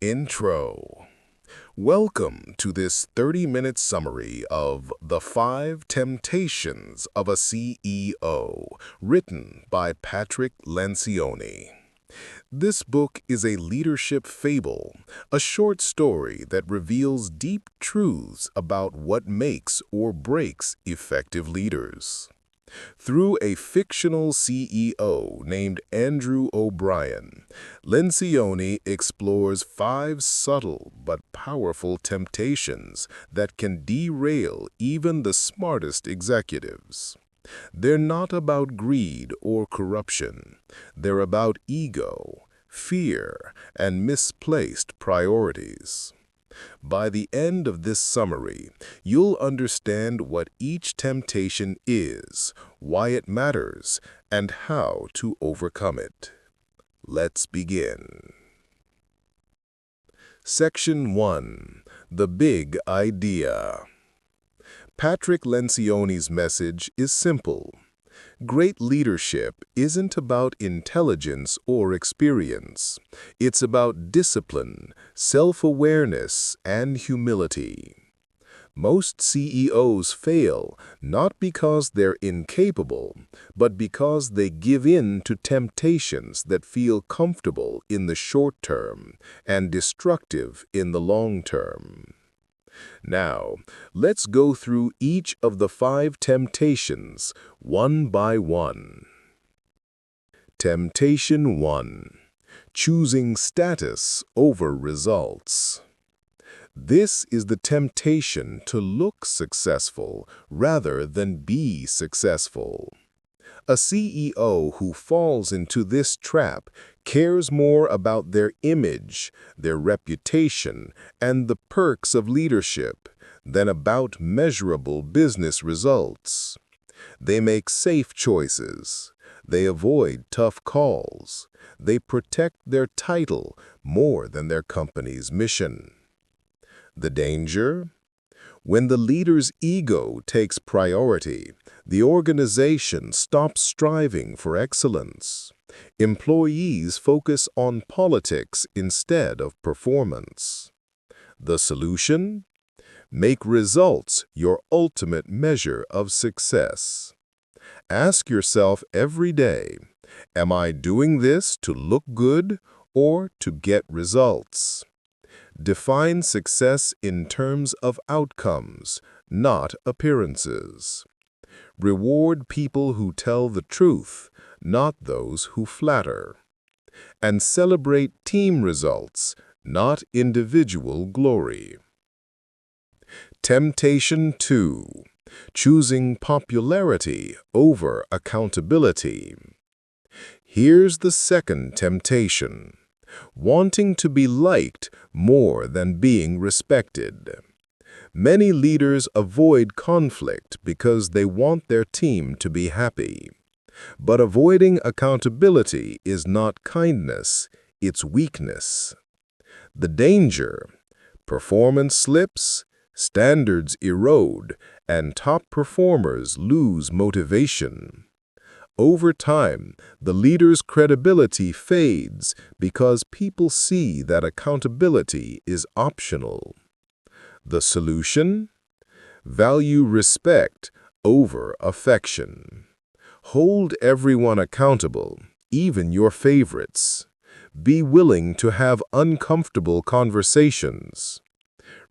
Intro. Welcome to this 30-minute summary of The 5 Temptations of a CEO, written by Patrick Lencioni. This book is a leadership fable, a short story that reveals deep truths about what makes or breaks effective leaders. Through a fictional CEO named Andrew O'Brien, Lencioni explores 5 subtle but powerful temptations that can derail even the smartest executives. They're not about greed or corruption. They're about ego, fear, and misplaced priorities. By the end of this summary, you'll understand what each temptation is, why it matters, and how to overcome it. Let's begin. Section 1. The Big Idea. Patrick Lencioni's message is simple. Great leadership isn't about intelligence or experience. It's about discipline, self-awareness, and humility. Most CEOs fail not because they're incapable, but because they give in to temptations that feel comfortable in the short term and destructive in the long term. Now, let's go through each of the 5 temptations, one by one. Temptation 1. Choosing status over results. This is the temptation to look successful rather than be successful. A CEO who falls into this trap cares more about their image, their reputation, and the perks of leadership than about measurable business results. They make safe choices. They avoid tough calls. They protect their title more than their company's mission. The danger? When the leader's ego takes priority, the organization stops striving for excellence. Employees focus on politics instead of performance. The solution? Make results your ultimate measure of success. Ask yourself every day, am I doing this to look good or to get results? Define success in terms of outcomes, not appearances. Reward people who tell the truth, not those who flatter. And celebrate team results, not individual glory. Temptation 2. Choosing popularity over accountability. Here's the second temptation. Wanting to be liked more than being respected. Many leaders avoid conflict because they want their team to be happy. But avoiding accountability is not kindness, it's weakness. The danger: performance slips, standards erode, and top performers lose motivation. Over time, the leader's credibility fades because people see that accountability is optional. The solution? Value respect over affection. Hold everyone accountable, even your favorites. Be willing to have uncomfortable conversations.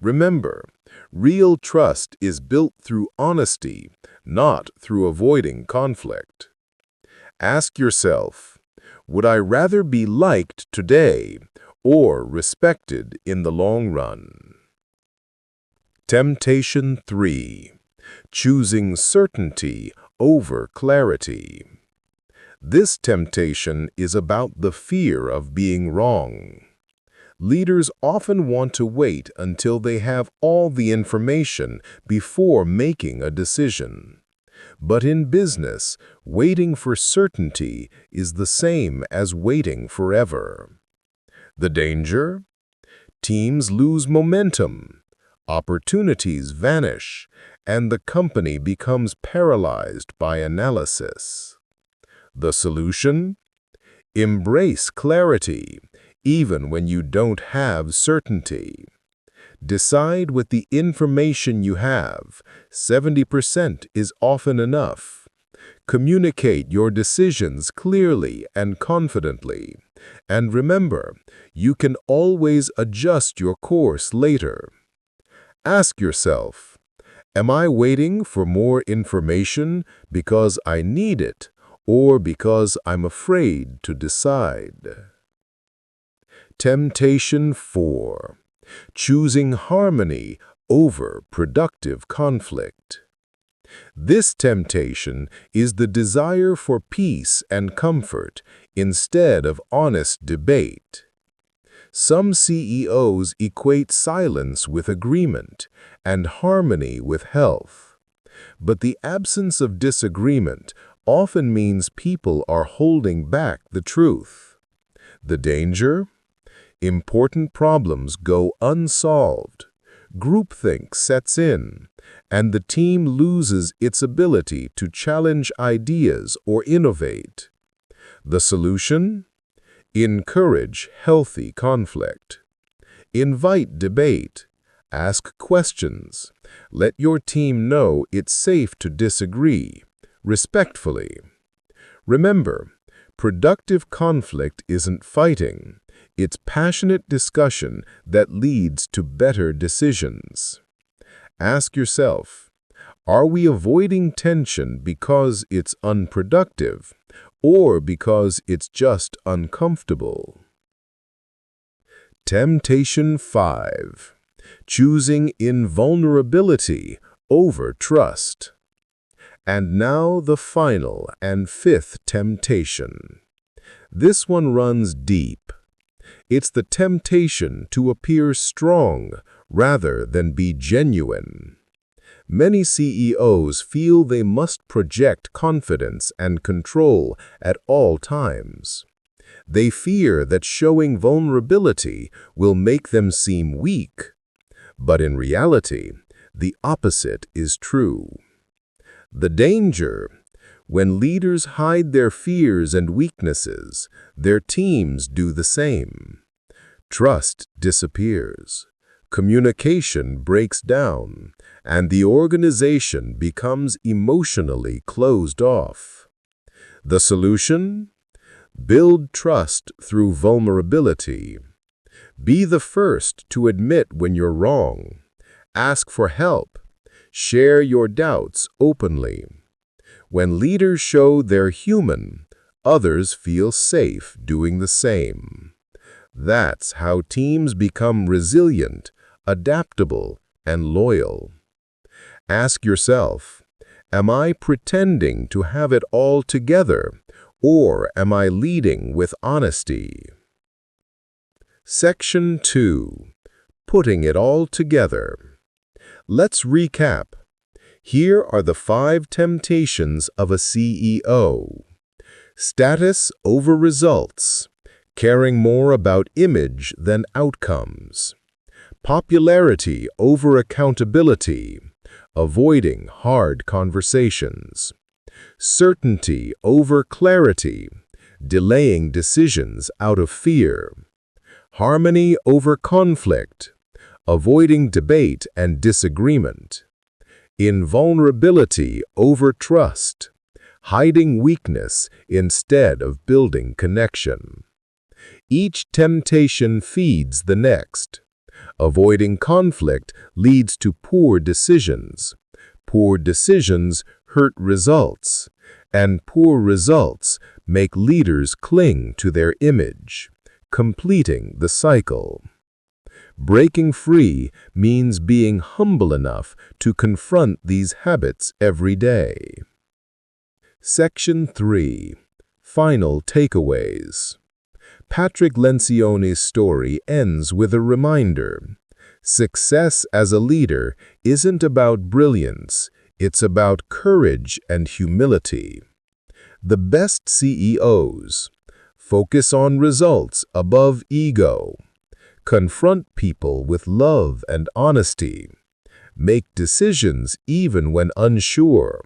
Remember, real trust is built through honesty, not through avoiding conflict. Ask yourself, would I rather be liked today or respected in the long run? Temptation 3. Choosing certainty over clarity. This temptation is about the fear of being wrong. Leaders often want to wait until they have all the information before making a decision. But in business, waiting for certainty is the same as waiting forever. The danger? Teams lose momentum, opportunities vanish, and the company becomes paralyzed by analysis. The solution? Embrace clarity, even when you don't have certainty. Decide with the information you have. 70% is often enough. Communicate your decisions clearly and confidently. And remember, you can always adjust your course later. Ask yourself, am I waiting for more information because I need it or because I'm afraid to decide? Temptation 4. Choosing harmony over productive conflict. This temptation is the desire for peace and comfort instead of honest debate. Some CEOs equate silence with agreement and harmony with health. But the absence of disagreement often means people are holding back the truth. The danger? Important problems go unsolved. Groupthink sets in, and the team loses its ability to challenge ideas or innovate. The solution? Encourage healthy conflict. Invite debate. Ask questions. Let your team know it's safe to disagree, respectfully. Remember, productive conflict isn't fighting. It's passionate discussion that leads to better decisions. Ask yourself, are we avoiding tension because it's unproductive or because it's just uncomfortable? Temptation 5. Choosing invulnerability over trust. And now the final and fifth temptation. This one runs deep. It's the temptation to appear strong rather than be genuine. Many CEOs feel they must project confidence and control at all times. They fear that showing vulnerability will make them seem weak. But in reality, the opposite is true. The danger: when leaders hide their fears and weaknesses, their teams do the same. Trust disappears. Communication breaks down, and the organization becomes emotionally closed off. The solution? Build trust through vulnerability. Be the first to admit when you're wrong. Ask for help. Share your doubts openly. When leaders show they're human, others feel safe doing the same. That's how teams become resilient, adaptable, and loyal. Ask yourself, am I pretending to have it all together, or am I leading with honesty? Section 2. Putting it all together. Let's recap. Here are the 5 temptations of a CEO. Status over results. Caring more about image than outcomes. Popularity over accountability. Avoiding hard conversations. Certainty over clarity. Delaying decisions out of fear. Harmony over conflict. Avoiding debate and disagreement. Invulnerability over trust. Hiding weakness instead of building connection. Each temptation feeds the next. Avoiding conflict leads to poor decisions. Poor decisions hurt results. And poor results make leaders cling to their image, completing the cycle. Breaking free means being humble enough to confront these habits every day. Section 3. Final takeaways. Patrick Lencioni's story ends with a reminder. Success as a leader isn't about brilliance, it's about courage and humility. The best CEOs focus on results above ego. Confront people with love and honesty. Make decisions even when unsure.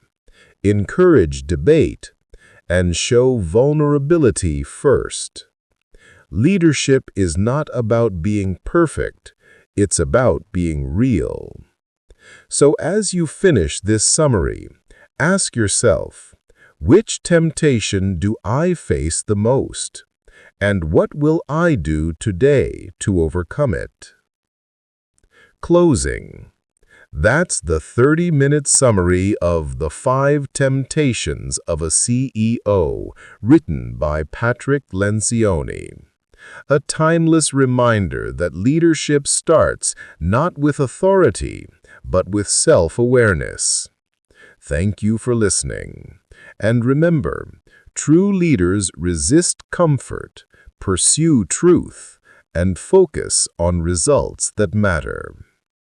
Encourage debate. And show vulnerability first. Leadership is not about being perfect, it's about being real. So as you finish this summary, ask yourself, which temptation do I face the most? And what will I do today to overcome it? Closing. That's the 30-minute summary of The 5 Temptations of a CEO, written by Patrick Lencioni. A timeless reminder that leadership starts not with authority, but with self-awareness. Thank you for listening. And remember, true leaders resist comfort, pursue truth, and focus on results that matter.